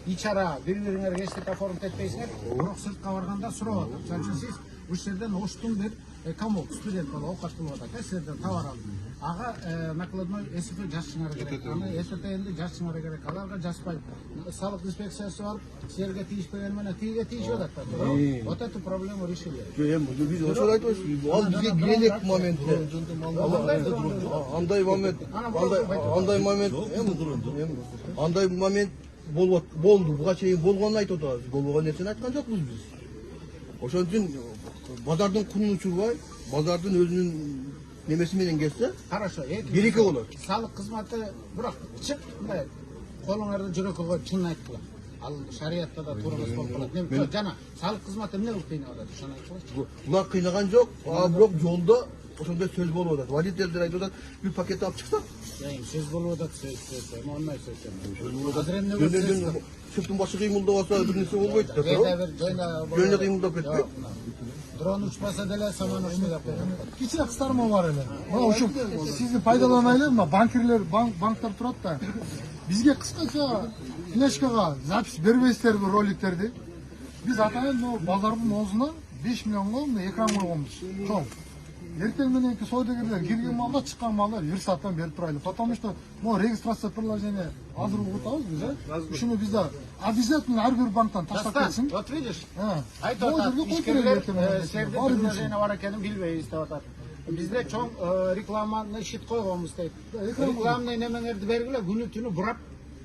ичара бири-бириңерге эчтеке оформить этпейсиңер, бирок сыртка барганда сурап атат. Мисалы үчүн сиз ушул жерден оштун бир комок студент болуп овкат кылып атат, сиздерден товар алып. Ага накладной СФ жазышыңар керек. Аны СФТНди жазышыңар керек. Аларга жазбай салык инспекциясы барып, силерге тийишпеген менен тиге тийишип атат. Вот эту проблему решили. Биз ошол айтып атышпыз. Ал бизге келек моментте. Андай момент болду. Буга чейин болгонун айтып атабыз. Болгон нерсени айткан жокпуз биз. Ошон үчүн базардын кунун учурбай, базардын өзүнүн немеси менен келсе, хорошо. береке болот. Салык кызматы бирок чык мындай колуңарды жүрөккө коюп чын айткыла. Ал шариятта да туура эмес болуп калат. Мен жана салык кызматы эмне кылып кыйнап атат? Ошону айткылачы. Булар кыйнаган жок, бирок жолдо ошондой сөз болуп атат. Водительдер айтып атат, бир пакет алып чыксак, сөз болуп атат, сөз. Оңой сөз. Азыр эмне чөптүн башы кыймылдап атса, бир нерсе болбойт да. Жөнү кыймылдап кетпи? Дрон учпаса деле саман учпай деп коет. Кичине кыстарма бар эле. Мына ушул сизди пайдаланайлы, мына банкирлер, банктар турат да. Бизге кыскача флешкага запись бербейсиздерби роликтерди? Биз атайын базардын оозуна 5 миллионго мына экран койгонбуз. Чоң. Эртең мененки саудагерлер кирген малда чыккан малдар 1 сааттан берип турайлы. Потому что могу регистрация приложение азыр угутабыз биз, ушуну биз да обязательно ар бир банктан таштап кетсин. Вот видишь? Айтып атат, ишкерлер силердин приложение бар экенин билбейбиз деп атат. Бизде чоң рекламаны ишит койгонбуз дейт. Рекламный немеңерди бергиле, күнү түнү бурап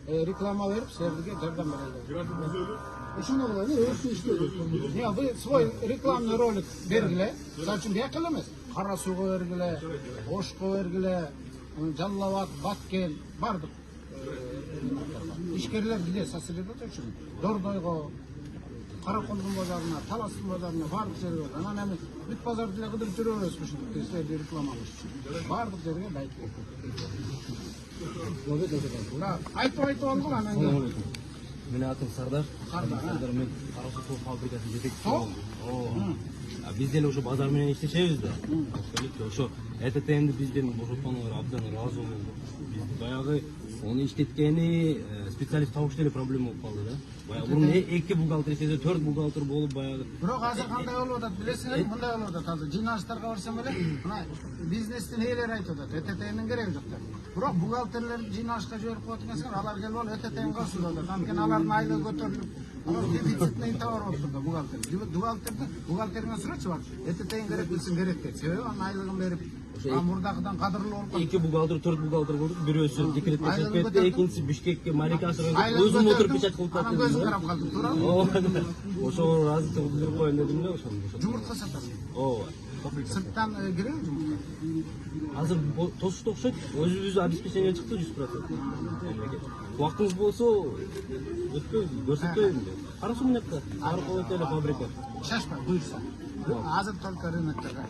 реклама берип, силерге жардам берели. Ошону кылайлы, өзү иштейт. Не, вы свой рекламный ролик бергиле. Мисалы үчүн бияка эле эмес. Кара сууга бергиле, Ошко бергиле, Жалал Абад, Баткен, бардык. Ишкерлер биле сосредоточен. Дордойго, Караколдун базарына, Таластын базарына, бардык жерге. Анан эми бүт базарды деле кыдырып жүрөбүз ушинтип силерди рекламалаш үчүн. Бардык жерге байке. Айтып алгыла анан. Менин атым Сардар. Сардар мен Карасуу суу фабрикасынын жетекчиси болдум. Биз деле ошо базар менен иштешебиз да. Ошо ЭТТМди бизден бошотконуңар абдан ыраазы болдук. Биз баягы onu işletkeni spesialist tavuş деле проблема болуп калды да. Баягы мурун 2 бухгалтер иштесе 4 бухгалтер болуп баягы. Бирок азыр кандай болуп атат билесиңерби? Мындай болуп атат азыр. Жыйналыштарга барсам эле, мына бизнестин ээлери айтып атат, ЭТТНин кереги жок деп. Бирок бухгалтерлерди жыйналышка жиберип коет экенсиңер, алар келип алып ЭТТН кошулуп атат. Анткени алардын айлыгы көтөрүлүп, дефицитный товар болуп турду бухгалтерди. Бухгалтериңе сурачы бар. ЭТТН керек билсин керек дейт. Себеби анын айлыгын берип мурдагыдан кадырлуу болуп калды. 2 бухгалтер, 4 бухгалтер болуп, бирөөсү декретке чыгып кетти, экинчиси Бишкекке малика ашырып, өзүм отуруп печать кылып калдым. Анан көзүм карап калды, туурабы? Ошого ыраазычылык билдирип коеюн дедим да ошону. Жумуртка сатасың. Ооба. Сырттан кереби жумуртка? Азыр тосушту окшойт, өзүбүз обеспечение чыкты 100%. Убактыңыз болсо өтпөйбүз, көрсөтпөйбүз. Карасуу менен сары эле фабрика. Шашпа, буйрса. Азыр только рынокторго.